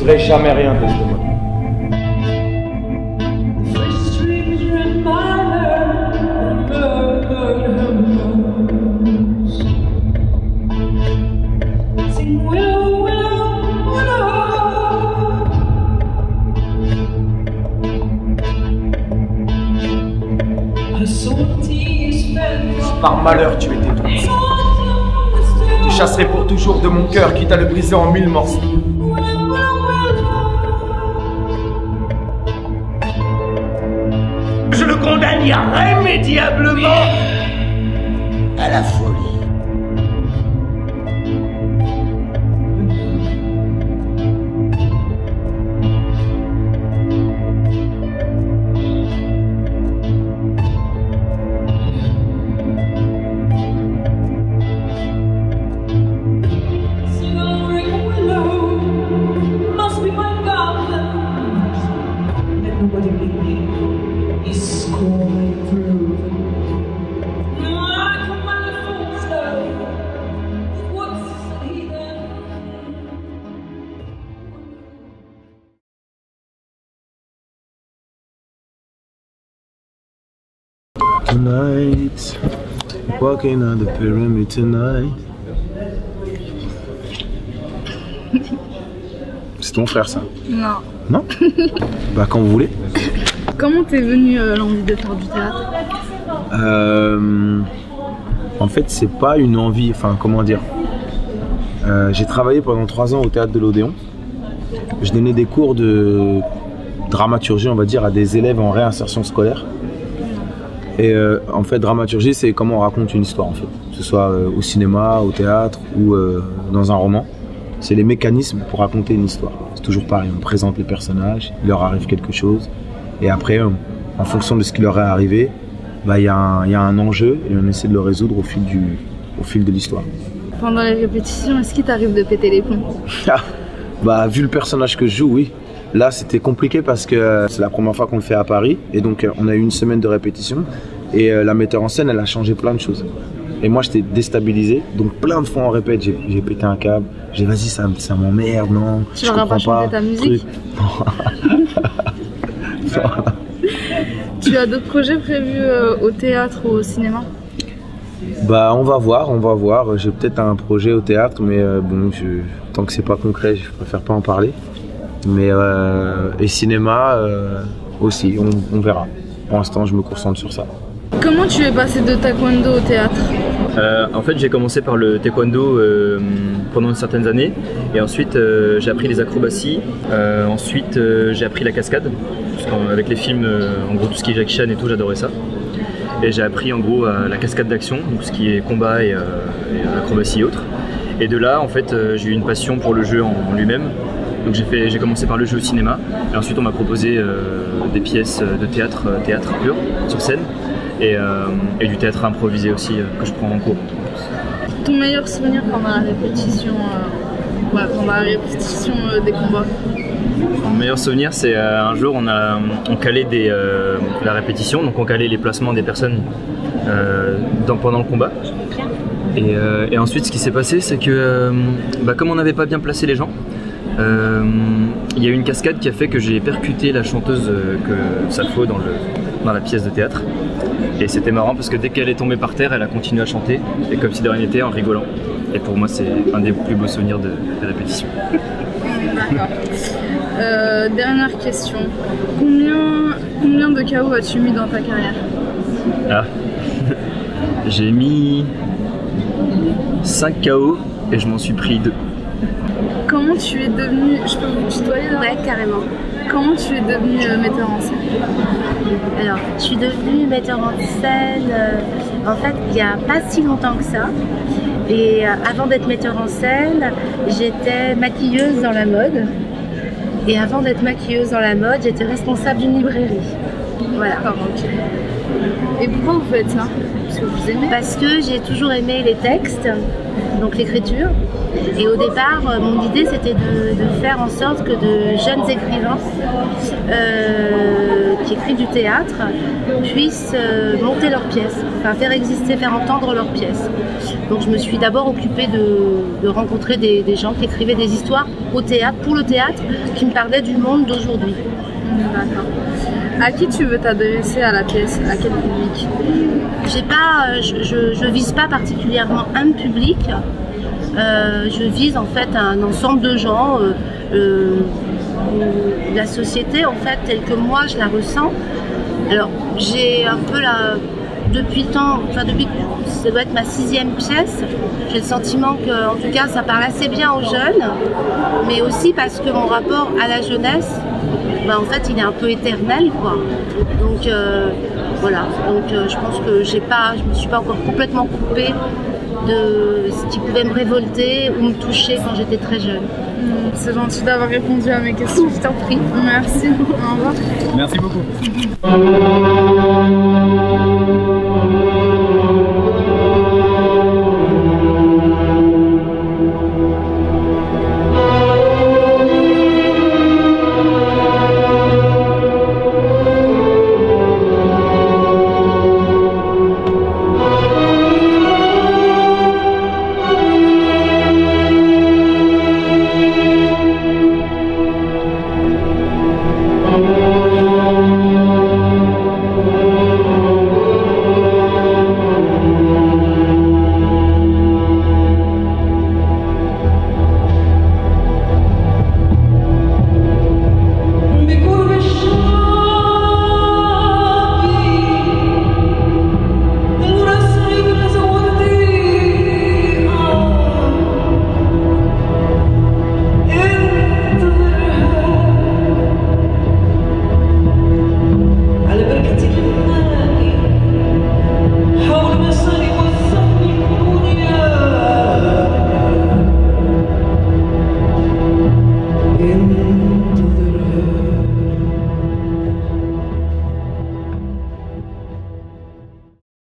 refuserai jamais rien de ce monde. Par malheur tu étais tombé. Je chasserai pour toujours de mon cœur, quitte à le briser en 1000 morceaux. Je le condamne irrémédiablement à la folie. Tonight, walking on the pyramid tonight. C'est ton frère ça? Non. Non? Bah quand vous voulez. Comment t'es venu l'envie de faire du théâtre? En fait c'est pas une envie, enfin comment dire. J'ai travaillé pendant 3 ans au théâtre de l'Odéon. Je donnais des cours de dramaturgie on va dire à des élèves en réinsertion scolaire. Et en fait, dramaturgie, c'est comment on raconte une histoire, en fait. Que ce soit au cinéma, au théâtre ou dans un roman. C'est les mécanismes pour raconter une histoire. C'est toujours pareil, on présente les personnages, il leur arrive quelque chose. Et après, en fonction de ce qui leur est arrivé, bah, y a un enjeu et on essaie de le résoudre au fil de l'histoire. Pendant les répétitions, est-ce qu'il t'arrive de péter les plombs? Bah, vu le personnage que je joue, oui. Là, c'était compliqué parce que c'est la première fois qu'on le fait à Paris. Et donc, on a eu une semaine de répétition. Et la metteur en scène, elle a changé plein de choses. Et moi, j'étais déstabilisé. Donc, plein de fois en répète, j'ai pété un câble. J'ai dit, vas-y, ça m'emmerde, non. Tu n'auras pas changé ta musique? Tu as d'autres projets prévus au théâtre ou au cinéma? Bah, on va voir. J'ai peut-être un projet au théâtre, mais bon, tant que c'est pas concret, je préfère pas en parler. Mais et cinéma aussi, on verra. Pour l'instant, je me concentre sur ça. Comment tu es passé de taekwondo au théâtre? En fait, j'ai commencé par le taekwondo pendant certaines années, et ensuite j'ai appris les acrobaties. Ensuite, j'ai appris la cascade, parce qu'avec les films, en gros tout ce qui est Jackie Chan et tout, j'adorais ça. Et j'ai appris en gros la cascade d'action, donc ce qui est combat et acrobatie et autres. Et de là, en fait, j'ai eu une passion pour le jeu en lui-même. Donc j'ai commencé par le jeu au cinéma, et ensuite on m'a proposé des pièces de théâtre pur, sur scène, et du théâtre improvisé aussi, que je prends en cours. Ton meilleur souvenir pendant la répétition, des combats? Mon meilleur souvenir, c'est un jour on calait la répétition, donc on calait les placements des personnes pendant le combat. Et ensuite ce qui s'est passé, c'est que comme on n'avait pas bien placé les gens, il y a eu une cascade qui a fait que j'ai percuté la chanteuse Salfo dans la pièce de théâtre. Et c'était marrant parce que dès qu'elle est tombée par terre, elle a continué à chanter, et comme si de rien n'était, en rigolant. Et pour moi, c'est un des plus beaux souvenirs de répétition. D'accord. Dernière question. Combien de KO as-tu mis dans ta carrière? Ah, j'ai mis 5 KO et je m'en suis pris 2. Comment tu es devenu... Je peux vous tutoyer là? Ouais, carrément. Comment tu es devenu metteur en scène? Alors, je suis devenue metteur en scène en fait il n'y a pas si longtemps que ça. Et avant d'être metteur en scène, j'étais maquilleuse dans la mode. Et avant d'être maquilleuse dans la mode, j'étais responsable d'une librairie. Voilà. Okay. Et pourquoi vous faites ça? Parce que vous aimez? Parce que j'ai toujours aimé les textes, donc l'écriture. Et au départ, mon idée c'était de faire en sorte que de jeunes écrivains qui écrit du théâtre puissent monter leurs pièces, enfin faire exister, faire entendre leurs pièces. Donc je me suis d'abord occupée de rencontrer des gens qui écrivaient des histoires au théâtre, pour le théâtre, qui me parlaient du monde d'aujourd'hui. D'accord. À qui tu veux t'adresser à la pièce? À quel public? Je vise pas particulièrement un public. Je vise en fait un ensemble de gens. La société en fait telle que moi je la ressens. Alors j'ai un peu depuis que ça doit être ma 6e pièce, j'ai le sentiment que en tout cas ça parle assez bien aux jeunes, mais aussi parce que mon rapport à la jeunesse, en fait il est un peu éternel quoi. Donc voilà, donc je pense que je me suis pas encore complètement coupée de ce qui pouvait me révolter ou me toucher quand j'étais très jeune. C'est gentil d'avoir répondu à mes questions. Je t'en prie. Merci. Au revoir. Merci beaucoup.